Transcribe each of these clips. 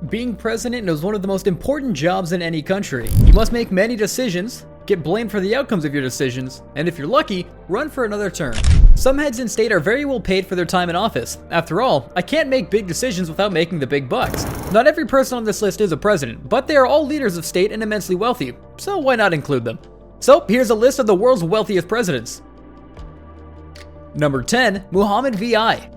Being president is one of the most important jobs in any country. You must make many decisions, get blamed for the outcomes of your decisions, and if you're lucky, run for another term. Some heads in state are very well paid for their time in office. After all, I can't make big decisions without making the big bucks. Not every person on this list is a president, but they are all leaders of state and immensely wealthy, so why not include them? So here's a list of the world's wealthiest presidents. Number 10, Mohammed VI.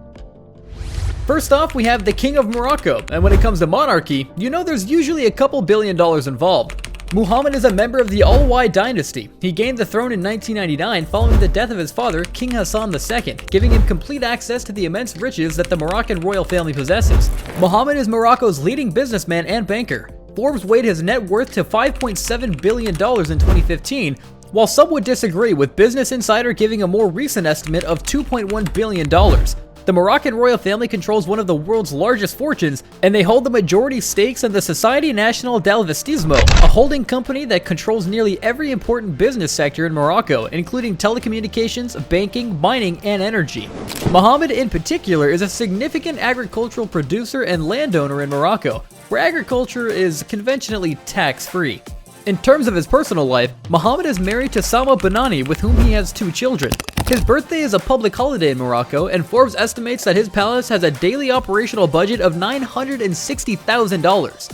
First off, we have the King of Morocco, and when it comes to monarchy, you know there's usually a couple $1 billion involved. Muhammad is a member of the Al-Umayyad dynasty. He gained the throne in 1999 following the death of his father, King Hassan II, giving him complete access to the immense riches that the Moroccan royal family possesses. Muhammad is Morocco's leading businessman and banker. Forbes weighed his net worth to $5.7 billion in 2015, while some would disagree, with Business Insider giving a more recent estimate of $2.1 billion. The Moroccan royal family controls one of the world's largest fortunes, and they hold the majority stakes in the Société Nationale d'Investissement, a holding company that controls nearly every important business sector in Morocco, including telecommunications, banking, mining, and energy. Mohammed in particular is a significant agricultural producer and landowner in Morocco, where agriculture is conventionally tax-free. In terms of his personal life, Mohammed is married to Salma Banani, with whom he has 2 children. His birthday is a public holiday in Morocco, and Forbes estimates that his palace has a daily operational budget of $960,000.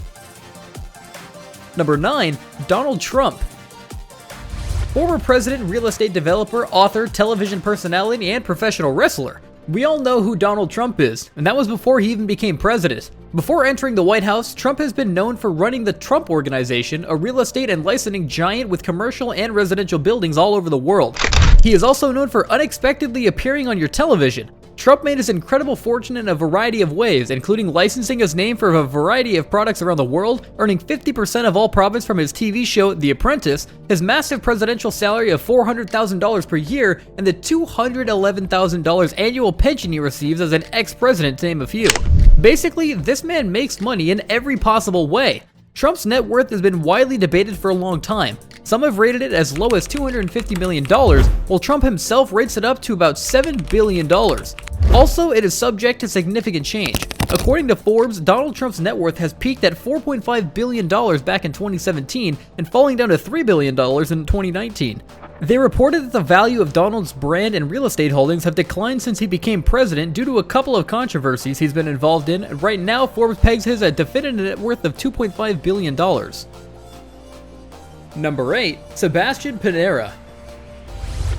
Number 9, Donald Trump. Former president, real estate developer, author, television personality, and professional wrestler. We all know who Donald Trump is, and that was before he even became president. Before entering the White House, Trump has been known for running the Trump Organization, a real estate and licensing giant with commercial and residential buildings all over the world. He is also known for unexpectedly appearing on your television. Trump made his incredible fortune in a variety of ways, including licensing his name for a variety of products around the world, earning 50% of all profits from his TV show The Apprentice, his massive presidential salary of $400,000 per year, and the $211,000 annual pension he receives as an ex-president, to name a few. Basically, this man makes money in every possible way. Trump's net worth has been widely debated for a long time. Some have rated it as low as $250 million, while Trump himself rates it up to about $7 billion. Also, it is subject to significant change. According to Forbes, Donald Trump's net worth has peaked at $4.5 billion back in 2017 and falling down to $3 billion in 2019. They reported that the value of Donald's brand and real estate holdings have declined since he became president due to a couple of controversies he's been involved in, and right now Forbes pegs his at definitive net worth of $2.5 billion. Number 8, Sebastian Pinera.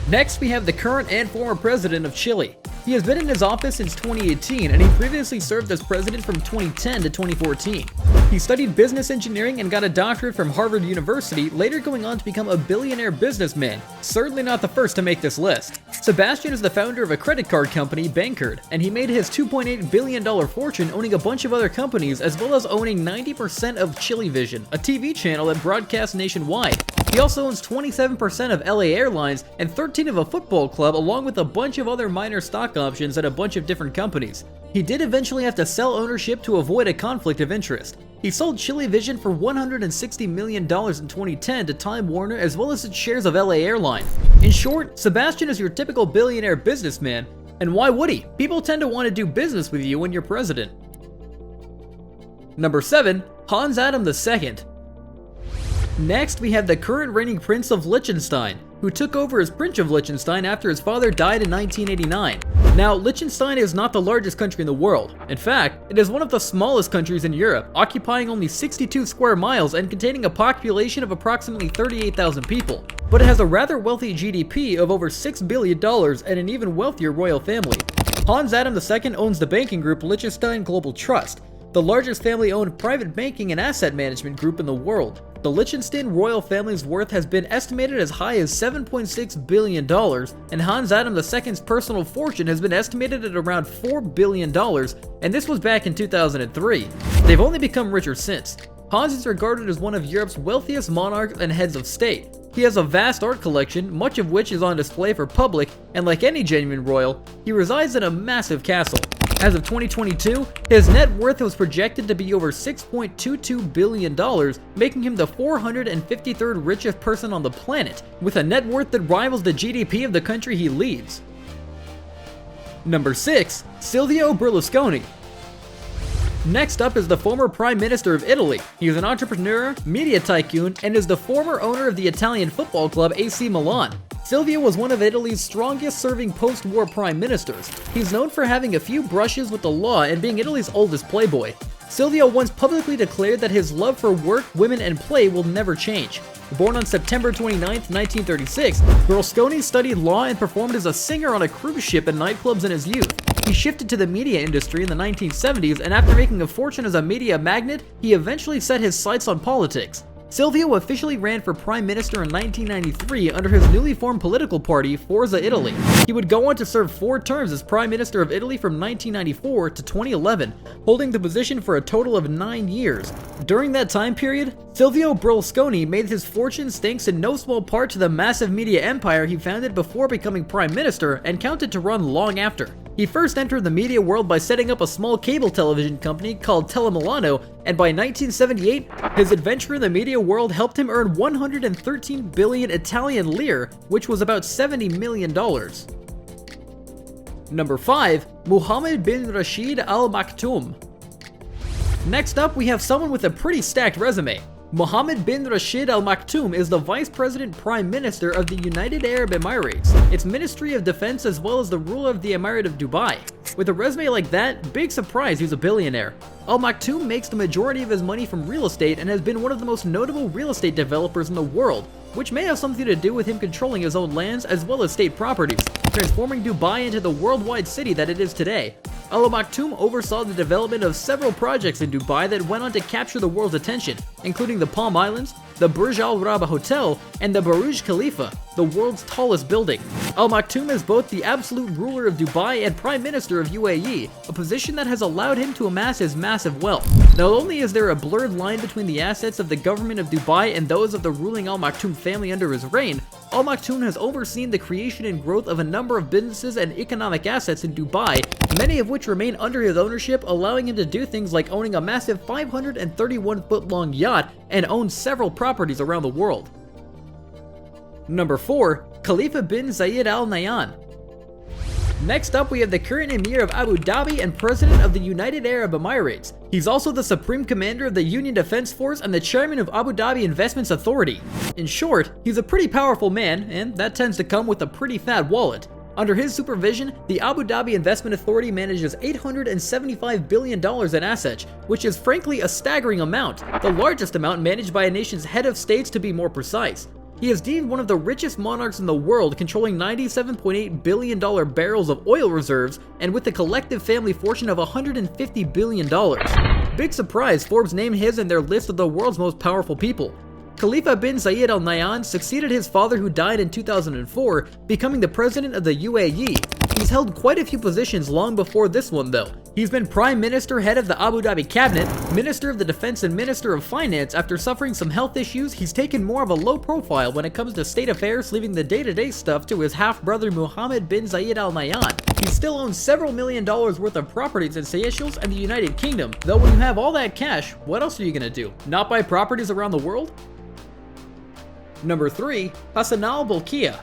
Next, we have the current and former president of Chile. He has been in his office since 2018, and he previously served as president from 2010 to 2014. He studied business engineering and got a doctorate from Harvard University, later going on to become a billionaire businessman. Certainly not the first to make this list. Sebastian is the founder of a credit card company, Bankard, and he made his $2.8 billion fortune owning a bunch of other companies, as well as owning 90% of Chilevision, a TV channel that broadcasts nationwide. He also owns 27% of LA Airlines and 13% of a football club, along with a bunch of other minor stock options at a bunch of different companies. He did eventually have to sell ownership to avoid a conflict of interest. He sold Chilevision for $160 million in 2010 to Time Warner, as well as its shares of LA Airlines. In short, Sebastian is your typical billionaire businessman, and why would he? People tend to want to do business with you when you're president. Number 7, Hans Adam II. Next, we have the current reigning Prince of Liechtenstein, who took over as Prince of Liechtenstein after his father died in 1989. Now, Liechtenstein is not the largest country in the world. In fact, it is one of the smallest countries in Europe, occupying only 62 square miles and containing a population of approximately 38,000 people. But it has a rather wealthy GDP of over $6 billion and an even wealthier royal family. Hans Adam II owns the banking group Liechtenstein Global Trust, the largest family-owned private banking and asset management group in the world. The Liechtenstein royal family's worth has been estimated as high as $7.6 billion, and Hans Adam II's personal fortune has been estimated at around $4 billion, and this was back in 2003. They've only become richer since. Hans is regarded as one of Europe's wealthiest monarchs and heads of state. He has a vast art collection, much of which is on display for public, and like any genuine royal, he resides in a massive castle. As of 2022, his net worth was projected to be over $6.22 billion, making him the 453rd richest person on the planet, with a net worth that rivals the GDP of the country he leads. Number 6, Silvio Berlusconi. Next up is the former Prime Minister of Italy. He is an entrepreneur, media tycoon, and is the former owner of the Italian football club AC Milan. Silvio was one of Italy's strongest serving post-war prime ministers. He's known for having a few brushes with the law and being Italy's oldest playboy. Silvio once publicly declared that his love for work, women, and play will never change. Born on September 29, 1936, Berlusconi studied law and performed as a singer on a cruise ship and nightclubs in his youth. He shifted to the media industry in the 1970s, and after making a fortune as a media magnate, he eventually set his sights on politics. Silvio officially ran for prime minister in 1993 under his newly formed political party, Forza Italy. He would go on to serve 4 terms as prime minister of Italy from 1994 to 2011, holding the position for a total of 9 years. During that time period, Silvio Berlusconi made his fortune thanks in no small part to the massive media empire he founded before becoming prime minister and counted to run long after. He first entered the media world by setting up a small cable television company called Telemilano, and by 1978, his adventure in the media world helped him earn 113 billion Italian lire, which was about $70 million. Number 5. Mohammed bin Rashid Al Maktoum. Next up, we have someone with a pretty stacked resume. Mohammed bin Rashid Al Maktoum is the Vice President Prime Minister of the United Arab Emirates, its Ministry of Defense, as well as the ruler of the Emirate of Dubai. With a resume like that, big surprise he's a billionaire. Al Maktoum makes the majority of his money from real estate and has been one of the most notable real estate developers in the world, which may have something to do with him controlling his own lands as well as state properties, transforming Dubai into the worldwide city that it is today. Al Maktoum oversaw the development of several projects in Dubai that went on to capture the world's attention, including the Palm Islands, the Burj Al Arab Hotel, and the Burj Khalifa, the world's tallest building. Al Maktoum is both the absolute ruler of Dubai and Prime Minister of UAE, a position that has allowed him to amass his massive wealth. Not only is there a blurred line between the assets of the government of Dubai and those of the ruling Al Maktoum family under his reign, Al Maktoum has overseen the creation and growth of a number of businesses and economic assets in Dubai, many of which remain under his ownership, allowing him to do things like owning a massive 531-foot-long yacht and own several properties around the world. Number 4. Khalifa bin Zayed Al Nahyan. Next up, we have the current Emir of Abu Dhabi and President of the United Arab Emirates. He's also the Supreme Commander of the Union Defense Force and the Chairman of Abu Dhabi Investments Authority. In short, he's a pretty powerful man, and that tends to come with a pretty fat wallet. Under his supervision, the Abu Dhabi Investment Authority manages $875 billion in assets, which is frankly a staggering amount, the largest amount managed by a nation's head of states to be more precise. He is deemed one of the richest monarchs in the world, controlling $97.8 billion barrels of oil reserves, and with a collective family fortune of $150 billion. Big surprise, Forbes named his in their list of the world's most powerful people. Khalifa bin Zayed Al Nahyan succeeded his father, who died in 2004, becoming the president of the UAE. He's held quite a few positions long before this one though. He's been Prime Minister, head of the Abu Dhabi Cabinet, Minister of the Defense, and Minister of Finance. After suffering some health issues, he's taken more of a low profile when it comes to state affairs, leaving the day-to-day stuff to his half-brother Mohammed bin Zayed Al Nahyan. He still owns several $1 million worth of properties in Seychelles and the United Kingdom, though when you have all that cash, what else are you gonna do? Not buy properties around the world? Number 3. Hassanal Bolkiah.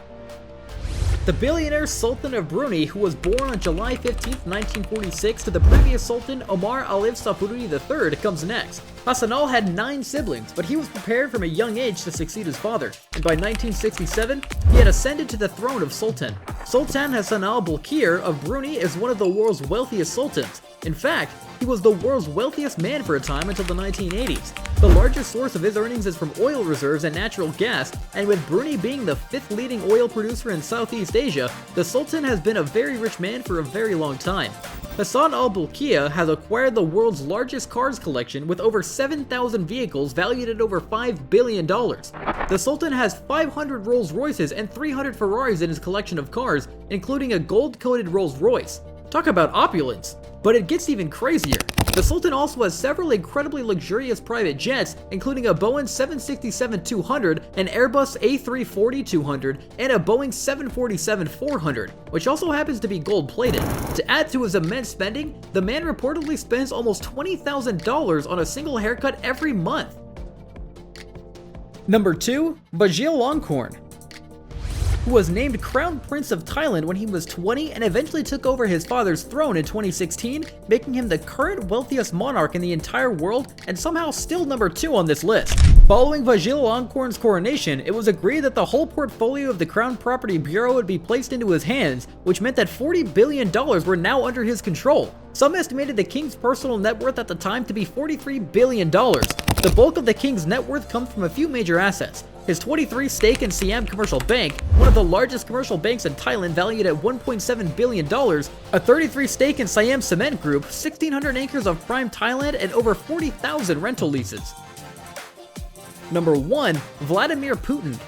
The billionaire Sultan of Brunei, who was born on July 15, 1946 to the previous Sultan Omar Alif Safaroudi III, comes next. Hassanal had 9 siblings, but he was prepared from a young age to succeed his father, and by 1967, he had ascended to the throne of Sultan. Sultan Hassanal Bolkiah of Brunei is one of the world's wealthiest sultans. In fact, he was the world's wealthiest man for a time until the 1980s. The largest source of his earnings is from oil reserves and natural gas, and with Brunei being the 5th leading oil producer in Southeast Asia, the Sultan has been a very rich man for a very long time. Hassan al-Bolkiah has acquired the world's largest cars collection with over 7,000 vehicles valued at over $5 billion. The Sultan has 500 Rolls Royces and 300 Ferraris in his collection of cars, including a gold-coated Rolls Royce. Talk about opulence! But it gets even crazier. The Sultan also has several incredibly luxurious private jets, including a Boeing 767-200, an Airbus A340-200, and a Boeing 747-400, which also happens to be gold-plated. To add to his immense spending, the man reportedly spends almost $20,000 on a single haircut every month. Number 2. Bajil Lorn. who was named Crown Prince of Thailand when he was 20 and eventually took over his father's throne in 2016, making him the current wealthiest monarch in the entire world and somehow still number 2 on this list. Following Bajil Lorn's coronation, it was agreed that the whole portfolio of the Crown Property Bureau would be placed into his hands, which meant that $40 billion were now under his control. Some estimated the king's personal net worth at the time to be $43 billion. The bulk of the king's net worth comes from a few major assets. His 23% stake in Siam Commercial Bank, one of the largest commercial banks in Thailand valued at $1.7 billion, a 33% stake in Siam Cement Group, 1,600 acres of prime Thailand, and over 40,000 rental leases. Number 1. Vladimir Putin.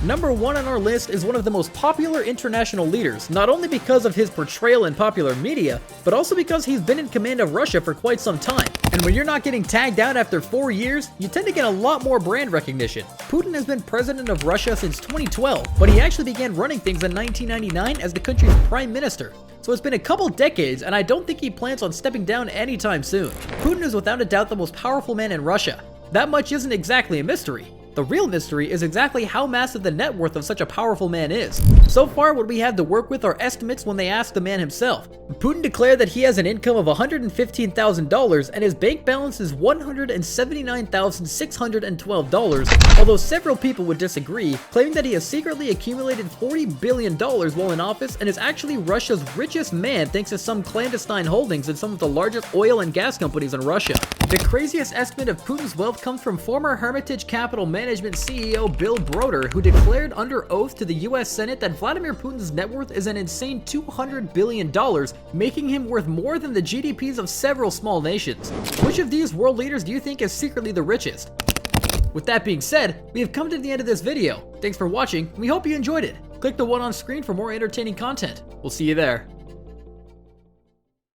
Number 1 on our list is one of the most popular international leaders, not only because of his portrayal in popular media, but also because he's been in command of Russia for quite some time. And when you're not getting tagged out after 4 years, you tend to get a lot more brand recognition. Putin has been president of Russia since 2012, but he actually began running things in 1999 as the country's prime minister. So it's been a couple decades, and I don't think he plans on stepping down anytime soon. Putin is without a doubt the most powerful man in Russia. That much isn't exactly a mystery. The real mystery is exactly how massive the net worth of such a powerful man is. So far, what we have to work with are estimates when they ask the man himself. Putin declared that he has an income of $115,000 and his bank balance is $179,612, although several people would disagree, claiming that he has secretly accumulated $40 billion while in office and is actually Russia's richest man thanks to some clandestine holdings in some of the largest oil and gas companies in Russia. The craziest estimate of Putin's wealth comes from former Hermitage Capital Management CEO Bill Broder, who declared under oath to the US Senate that Vladimir Putin's net worth is an insane $200 billion, making him worth more than the GDPs of several small nations. Which of these world leaders do you think is secretly the richest? With that being said, we have come to the end of this video. Thanks for watching, and we hope you enjoyed it. Click the one on screen for more entertaining content. We'll see you there.